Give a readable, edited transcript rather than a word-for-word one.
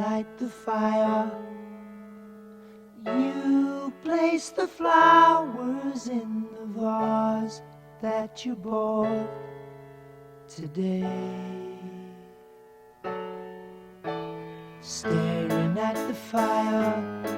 light the fire. You place the flowers in the vase that you bought today. Staring at the fire,